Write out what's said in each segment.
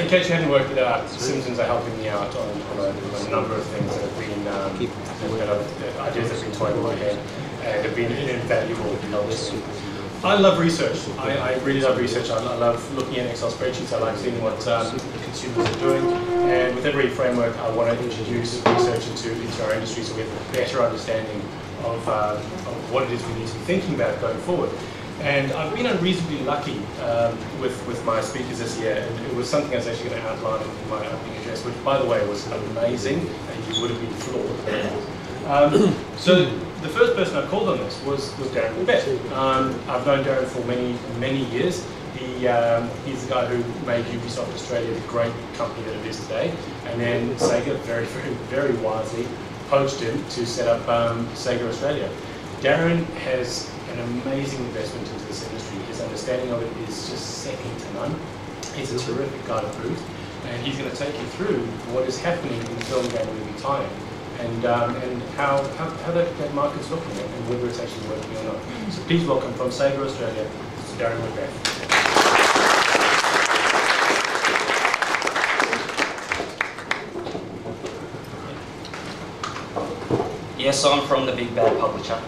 in case you hadn't worked it out, Simpsons are helping me out on a number of things that have been ideas that have been toying in my head and have been invaluable to help us. I love research. I really love research. I love looking at Excel spreadsheets. I like seeing what consumers are doing. And with every framework, I want to introduce research into our industry so we have a better understanding of what it is we need to be thinking about going forward. And I've been unreasonably lucky with my speakers this year, and it was something I was actually going to outline in my opening address, which, by the way, was amazing, and you would have been floored. So the first person I called on this was Darren Macbeth. I've known Darren for many years. He's the guy who made Ubisoft Australia the great company that it is today, and then Sega very wisely poached him to set up Sega Australia. Darren has an amazing investment into this industry. His understanding of it is just second to none. He's a terrific guy to boot, and he's going to take you through what is happening in the film game movie time, and how that market's looking at, and whether it's actually working or not. So please welcome from Sega Australia, Mr. Darren Macbeth. Yes, I'm from the big bad publisher.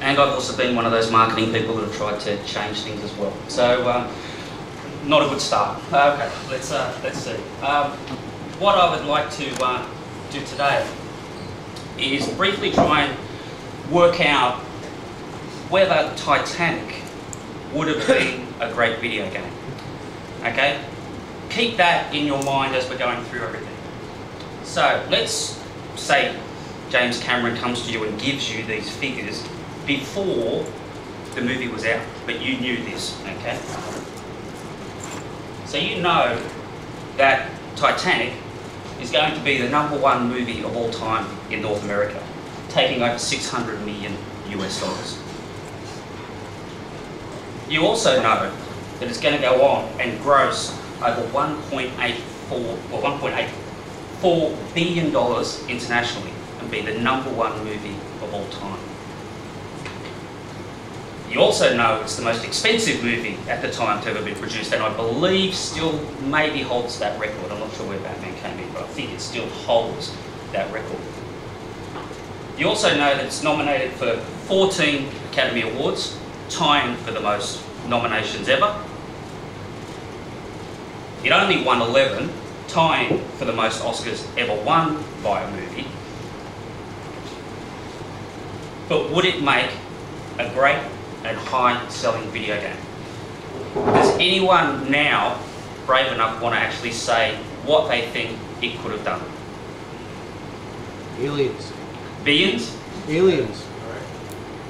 And I've also been one of those marketing people that have tried to change things as well. So, not a good start. Okay, let's see. What I would like to do today is briefly try and work out whether Titanic would have been a great video game. Okay? Keep that in your mind as we're going through everything. So, let's say James Cameron comes to you and gives you these figures before the movie was out, but you knew this, okay? So you know that Titanic is going to be the #1 movie of all time in North America, taking over 600 million US dollars. You also know that it's going to go on and gross over $1.84 billion internationally and be the #1 movie of all time. You also know it's the most expensive movie at the time to ever be produced, and I believe still maybe holds that record. I'm not sure where Batman came in, but I think it still holds that record. You also know that it's nominated for 14 Academy Awards, tying for the most nominations ever. It only won 11, tying for the most Oscars ever won by a movie. But would it make a great and high-selling video game? Does anyone now brave enough want to actually say what they think it could have done? Aliens. Billions? Aliens.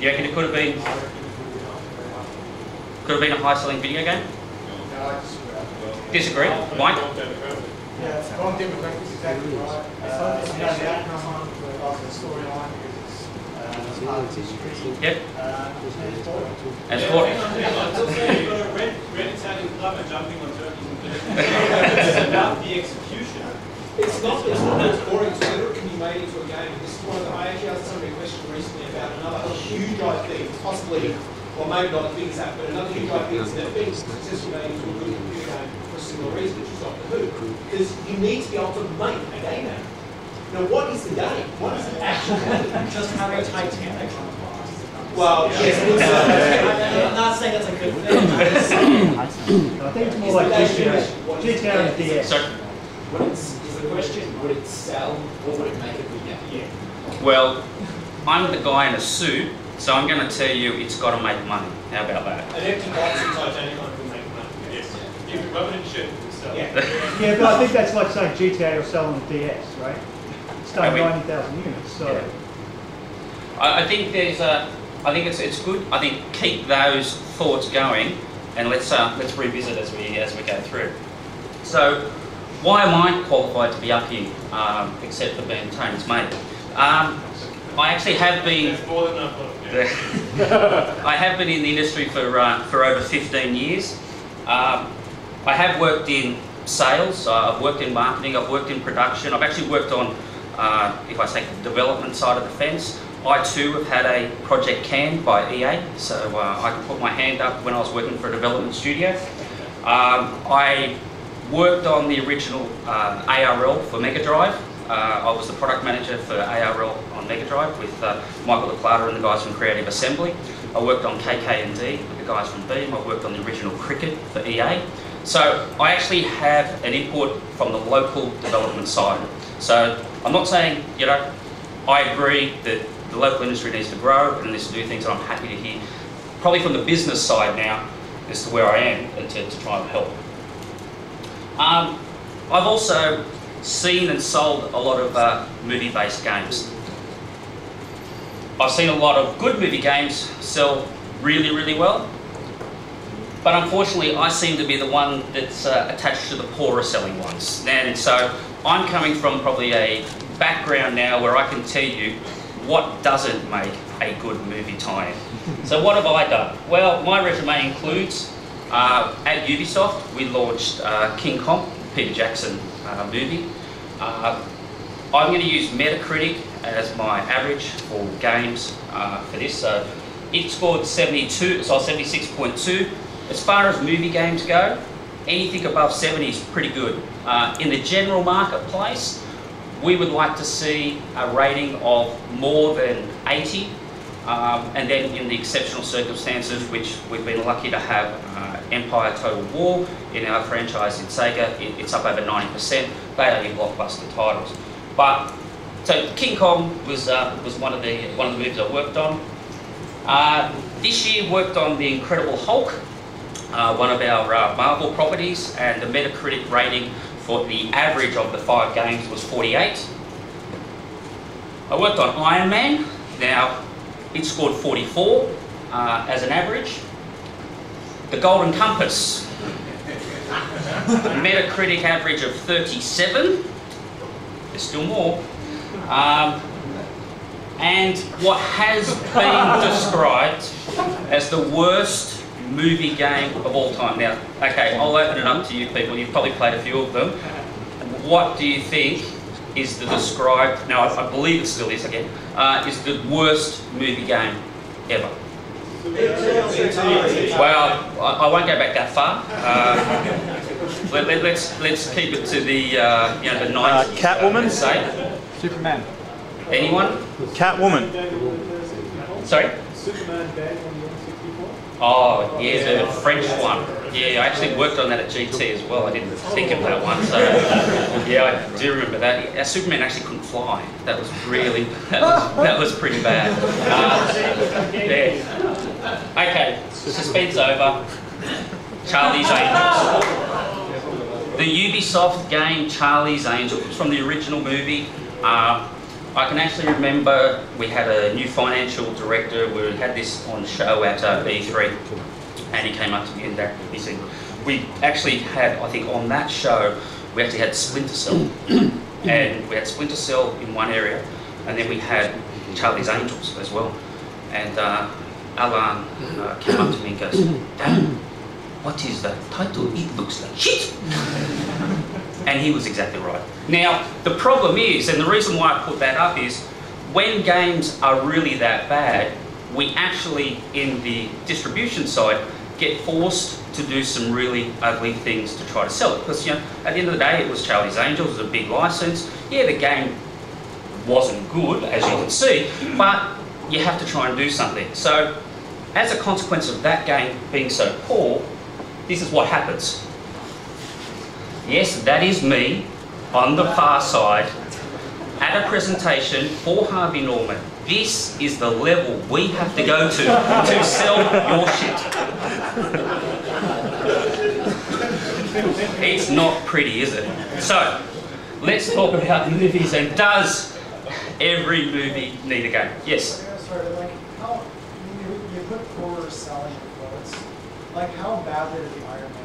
You reckon it could have been? Could have been a high-selling video game? Disagree, Mike? Yeah, Ron Democratic is exactly right. The outcome of the storyline is part of history. Yep. And sport. Red Italian plumber jumping on turkeys and it's about the execution. It's not as boring as whether it can be made into a game. This is one of the, I actually asked somebody a question recently about another huge IP, possibly, or maybe not as big as that, but another huge IP that's never been successfully made into a good computer game for a similar reason, which is Doctor Who. Because you need to be able to make a game now. Now, what is the game? What is the actual game? Just having Titanic. Well, yes, I'm not saying that's a good thing. I think it's more like GTA and DS. Sorry? Is the question, would it sell or would it make a good game? yeah. Well, I'm the guy in a suit, so I'm going to tell you it's got to make money. How about that? An empty box in Titanic will make money. Yes. If you rub it in shit, it will sell. Yeah, but I think that's like saying GTA will sell on the DS, right? It's done 90,000 units, so... Yeah. I think there's I think it's good. I think keep those thoughts going, and let's revisit as we go through. So, why am I qualified to be up here, except for being Tony's mate? I actually have been. More than enough. I have been in the industry for over 15 years. I have worked in sales. I've worked in marketing. I've worked in production. I've actually worked on, if I say, the development side of the fence. I too have had a project canned by EA, so I can put my hand up when I was working for a development studio. I worked on the original ARL for Mega Drive. I was the product manager for ARL on Mega Drive with Michael LaPlata and the guys from Creative Assembly. I worked on KKND with the guys from Beam. I worked on the original Cricket for EA. So I actually have an input from the local development side. So I'm not saying, you know, I agree that the local industry needs to grow and needs to do things, and I'm happy to hear, probably from the business side now, as to where I am and to try and help. I've also seen and sold a lot of movie-based games. I've seen a lot of good movie games sell really, really well, but unfortunately I seem to be the one that's attached to the poorer selling ones. And so I'm coming from probably a background now where I can tell you what doesn't make a good movie tie-in. So what have I done? Well, my resume includes, at Ubisoft, we launched King Kong, Peter Jackson movie. I'm going to use Metacritic as my average for games for this. So it scored 72, so 76.2. As far as movie games go, anything above 70 is pretty good. In the general marketplace, we would like to see a rating of more than 80. And then in the exceptional circumstances, which we've been lucky to have Empire Total War in our franchise in Sega, it's up over 90%. They are your blockbuster titles. But so King Kong was one of the movies I worked on. This year worked on the Incredible Hulk, one of our Marvel properties, and the Metacritic rating for the average of the 5 games was 48. I worked on Iron Man. Now, it scored 44 as an average. The Golden Compass, Metacritic average of 37. There's still more. And what has been described as the worst movie game of all time. Now, okay, I'll open it up to you people. You've probably played a few of them. What do you think is the described, now I believe it still is again, is the worst movie game ever? Well, I won't go back that far. Let's keep it to the you know, the 90s. Catwoman? Say. Superman. Anyone? Catwoman. Sorry? Superman banned on the N64? Oh, yeah, the French one. Yeah, I actually worked on that at GT as well. I didn't think of that one, so yeah, I do remember that. Superman actually couldn't fly. That was really, that was pretty bad. Yeah. Okay, suspense over. Charlie's Angels. The Ubisoft game Charlie's Angels was from the original movie. I can actually remember we had a new financial director. We had this on show at E3, and he came up to me and he said, we actually had, I think on that show, we actually had Splinter Cell. And we had Splinter Cell in one area, and then we had Charlie's Angels as well. And Alan came up to me and goes, Darren, what is the title? It looks like shit. And he was exactly right. Now, the problem is, and the reason why I put that up is, when games are really that bad, we actually, in the distribution side, get forced to do some really ugly things to try to sell it. Because, you know, at the end of the day, it was Charlie's Angels, it was a big license. Yeah, the game wasn't good, as you can see, but you have to try and do something. So, as a consequence of that game being so poor, this is what happens. Yes, that is me on the far side at a presentation for Harvey Norman. This is the level we have to go to sell your shit. It's not pretty, is it? So, let's talk about movies, and does every movie need a game? Yes? Sorry, like, how, you put poor selling quotes, like how badly did the Iron Man